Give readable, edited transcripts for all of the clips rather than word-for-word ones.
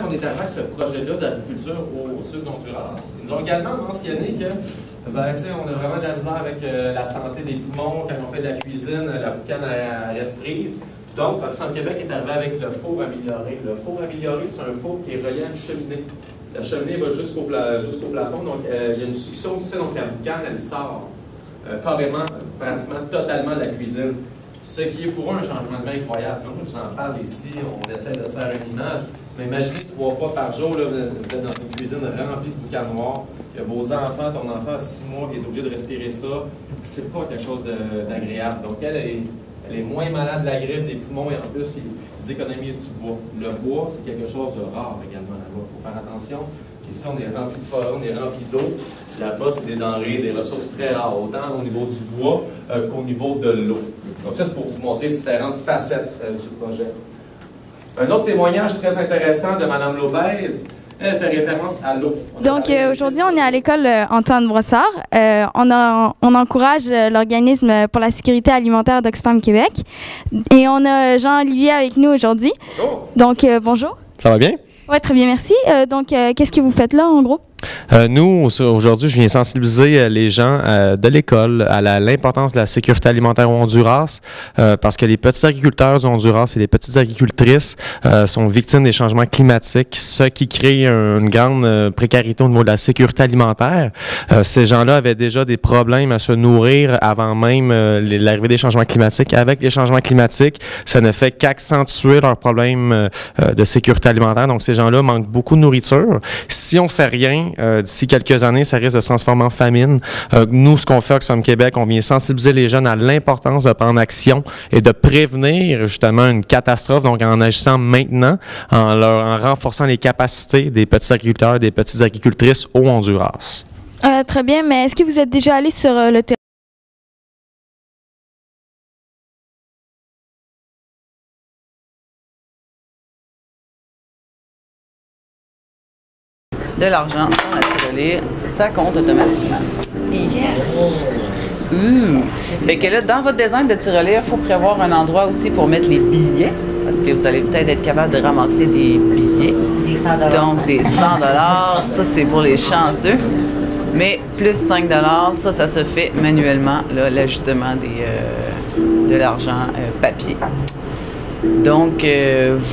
On est arrivé avec ce projet-là d'agriculture au sud d'Honduras. Ils nous ont également mentionné que on a vraiment de la misère avec la santé des poumons quand on fait de la cuisine, la boucane reste prise. Donc, Oxfam Québec est arrivé avec le four amélioré. Le four amélioré, c'est un four qui est relié à une cheminée. La cheminée va jusqu'au plafond, donc il y a une succion ici, donc la boucane, elle sort carrément, pratiquement totalement de la cuisine. Ce qui est pour eux un changement de vie incroyable. Donc, je vous en parle ici, on essaie de se faire une image. Mais imaginez 3 fois par jour, là, vous êtes dans une cuisine remplie de boucan noir, que vos enfants, ton enfant à 6 mois qui est obligé de respirer ça, c'est pas quelque chose d'agréable. Donc, elle est moins malade de la grippe, des poumons, et en plus, ils économisent du bois. Le bois, c'est quelque chose de rare également là-bas. Il faut faire attention. Ici, on est rempli de forêt, on est rempli d'eau. Là-bas, c'est des denrées, des ressources très rares, autant au niveau du bois qu'au niveau de l'eau. Donc ça, c'est pour vous montrer différentes facettes du projet. Un autre témoignage très intéressant de Mme Lopez, elle fait référence à l'eau. Donc aujourd'hui, on est à l'école Antoine Brossard. On encourage l'organisme pour la sécurité alimentaire d'Oxfam Québec. Et on a Jean-Olivier avec nous aujourd'hui. Bonjour. Donc bonjour. Ça va bien? Oui, très bien, merci. Donc qu'est-ce que vous faites là, en gros? Nous, aujourd'hui, je viens sensibiliser les gens de l'école à l'importance de la sécurité alimentaire au Honduras, parce que les petits agriculteurs du Honduras et les petites agricultrices sont victimes des changements climatiques, ce qui crée une grande précarité au niveau de la sécurité alimentaire. Ces gens-là avaient déjà des problèmes à se nourrir avant même l'arrivée des changements climatiques. Avec les changements climatiques, ça ne fait qu'accentuer leurs problèmes de sécurité alimentaire. Donc, ces gens-là manquent beaucoup de nourriture. Si on fait rien, d'ici quelques années, ça risque de se transformer en famine. Nous, ce qu'on fait à Oxfam Québec, on vient sensibiliser les jeunes à l'importance de prendre action et de prévenir justement une catastrophe, donc en agissant maintenant, en renforçant les capacités des petits agriculteurs et des petites agricultrices au Honduras. Très bien, mais est-ce que vous êtes déjà allé sur le terrain? De l'argent dans la tirelire, ça compte automatiquement. Yes! Fait que là, dans votre design de tirelire, il faut prévoir un endroit aussi pour mettre les billets, parce que vous allez peut-être être capable de ramasser des billets. Des 100 $. Donc, des 100 $, ça, c'est pour les chanceux. Mais plus 5 $, ça se fait manuellement, l'ajustement de l'argent papier. Donc,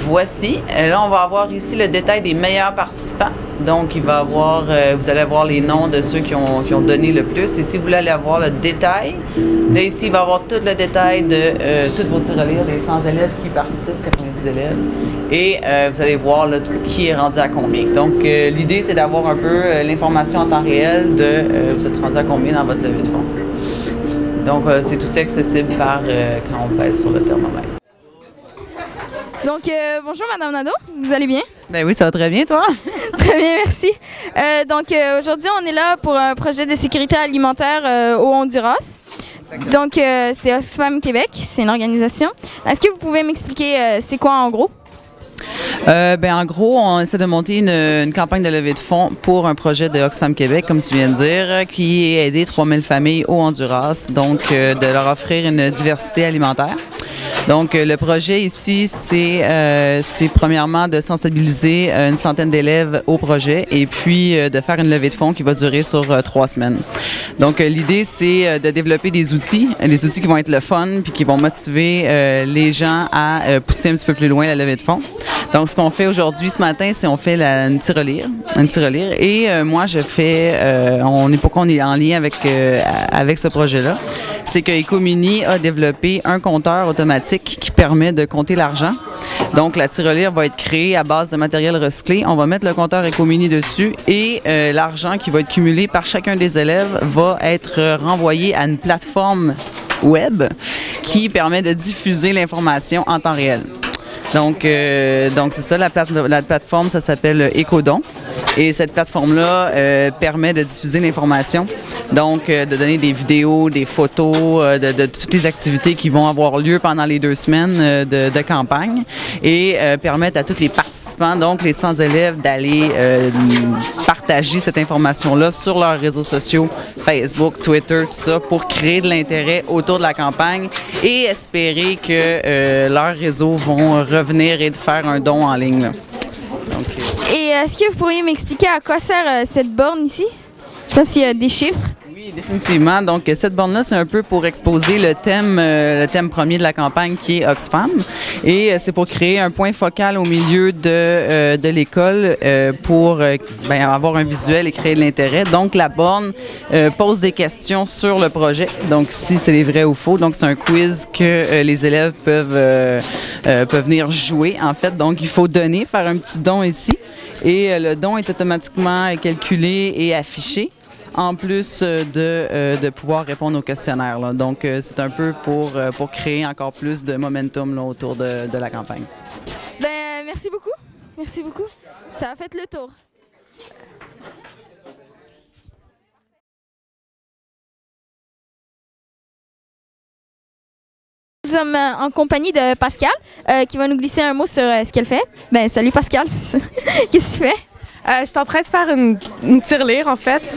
voici. Là, on va avoir ici le détail des meilleurs participants. Donc, il va avoir, vous allez avoir les noms de ceux qui ont donné le plus. Et si vous voulez aller avoir le détail, là, ici, il va avoir tout le détail de toutes vos tirelires, des 100 élèves qui participent, 90 élèves. Et vous allez voir là, qui est rendu à combien. Donc, l'idée, c'est d'avoir un peu l'information en temps réel de vous êtes rendu à combien dans votre levée de fonds. Donc, c'est aussi accessible par quand on pèse sur le thermomètre. Donc bonjour Madame Nadeau, vous allez bien? Ben oui, ça va très bien, toi? Très bien, merci. Donc aujourd'hui, on est là pour un projet de sécurité alimentaire au Honduras. Donc c'est Oxfam Québec, c'est une organisation. Est-ce que vous pouvez m'expliquer c'est quoi en gros? En gros, on essaie de monter une campagne de levée de fonds pour un projet de Oxfam Québec, comme tu viens de dire, qui est aider 3000 familles au Honduras, donc de leur offrir une diversité alimentaire. Donc, le projet ici, c'est premièrement de sensibiliser une centaine d'élèves au projet et puis de faire une levée de fonds qui va durer sur 3 semaines. Donc, l'idée, c'est de développer des outils qui vont être le fun puis qui vont motiver les gens à pousser un petit peu plus loin la levée de fonds. Donc, ce qu'on fait aujourd'hui, ce matin, c'est on fait une tirelire. Et moi, je fais, pourquoi on est en lien avec ce projet-là, c'est que Ecomini a développé un compteur automatique qui permet de compter l'argent. Donc, la tirelire va être créée à base de matériel recyclé. On va mettre le compteur Ecomini dessus et l'argent qui va être cumulé par chacun des élèves va être renvoyé à une plateforme web qui permet de diffuser l'information en temps réel. Donc c'est ça, la plateforme, ça s'appelle Ecodon. Et cette plateforme-là permet de diffuser l'information, donc de donner des vidéos, des photos de toutes les activités qui vont avoir lieu pendant les 2 semaines de campagne et permettre à tous les participants, donc les 100 élèves, d'aller partager cette information-là sur leurs réseaux sociaux, Facebook, Twitter, tout ça, pour créer de l'intérêt autour de la campagne et espérer que leurs réseaux vont revenir et de faire un don en ligne. Là. Donc, Et est-ce que vous pourriez m'expliquer à quoi sert cette borne ici? Je pense qu'il y a des chiffres. Oui, définitivement. Donc, cette borne-là, c'est un peu pour exposer le thème premier de la campagne qui est Oxfam. Et c'est pour créer un point focal au milieu de l'école pour avoir un visuel et créer de l'intérêt. Donc, la borne pose des questions sur le projet. Donc, si c'est vrai ou faux. Donc, c'est un quiz que les élèves peuvent venir jouer, en fait. Donc, il faut donner, faire un petit don ici. Et le don est automatiquement calculé et affiché, en plus de pouvoir répondre au questionnaire, là. Donc, c'est un peu pour créer encore plus de momentum là, autour de la campagne. Ben, merci beaucoup. Merci beaucoup. Ça a fait le tour. Nous sommes en compagnie de Pascal, qui va nous glisser un mot sur ce qu'elle fait. Ben, salut Pascal. Qu'est-ce que tu fais? Je suis en train de faire une tirelire, en fait,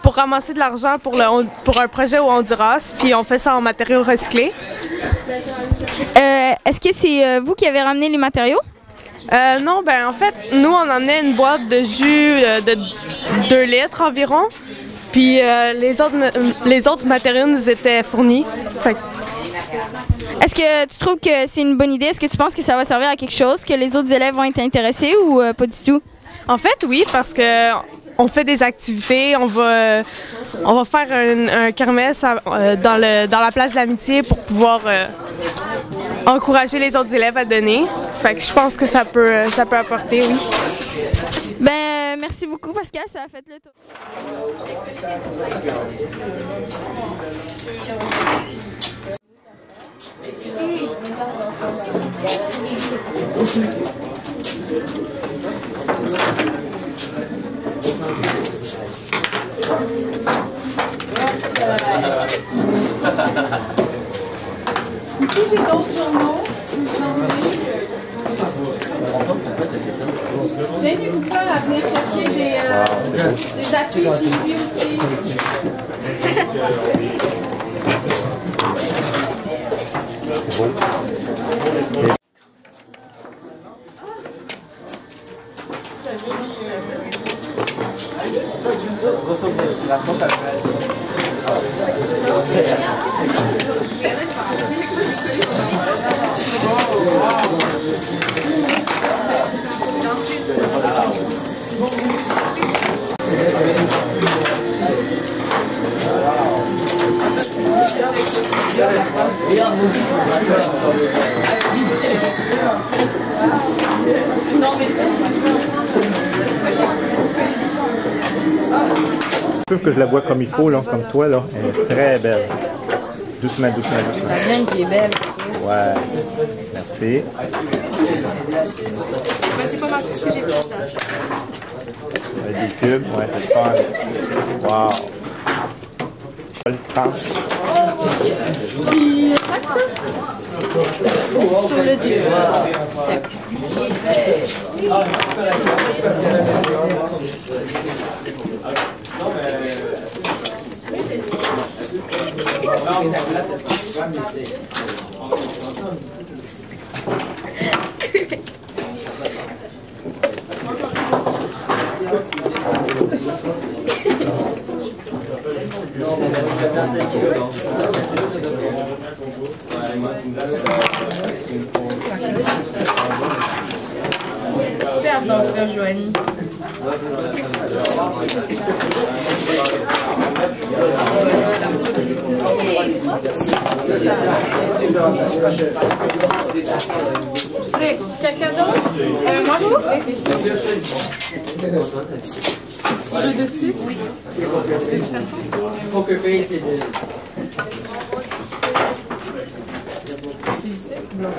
pour ramasser de l'argent pour un projet au Honduras, puis on fait ça en matériaux recyclés. Est-ce que c'est vous qui avez ramené les matériaux? Non, ben en fait, nous, on emmenait une boîte de jus de 2 litres environ, puis les autres matériaux nous étaient fournis. Fait que... Est-ce que tu trouves que c'est une bonne idée? Est-ce que tu penses que ça va servir à quelque chose, que les autres élèves vont être intéressés ou pas du tout? En fait, oui, parce que on fait des activités. On va faire un kermesse dans la place de l'amitié pour pouvoir encourager les autres élèves à donner. Fait que je pense que ça peut apporter, oui. Ben, merci beaucoup Pascal, ça a fait le tour. Ici, j'ai d'autres journaux. Gênez-vous pas à venir chercher des affiches ici aussi. Je trouve que je la vois comme il faut, là, comme toi, là. Elle est très belle. Doucement, doucement, doucement. La mienne qui est belle. Ouais. Merci. Ben, c'est pas mal tout ce que j'ai fait. Des cubes, ouais, c'est fun. Wow. Je vais le prendre. Sur le dieu. Super danseur, Joanie. Quelqu'un d'autre? Moi, je veux dessus? Oui. De toute façon. C'est du steak ou blanc?